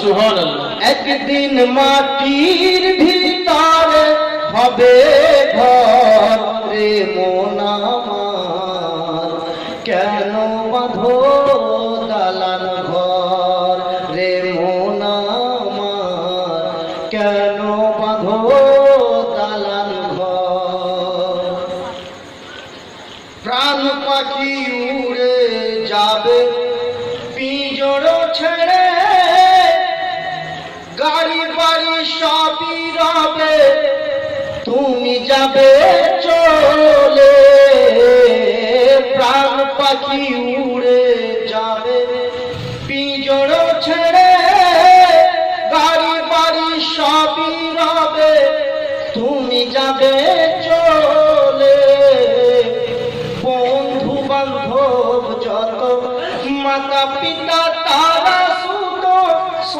সুবহানাল্লাহ। একদিন মাটির ভিতরে হবে ঘর রে মন আমার, কেন বাঁধো দালান ঘর রে মন আমার, কেন বাঁধো দালান ঘর। প্রাণ পাখি উড়ে যাবে পিঞ্জরা ছেড়ে, গাড়ি বাড়ি সবই রবে, তুমি যাবে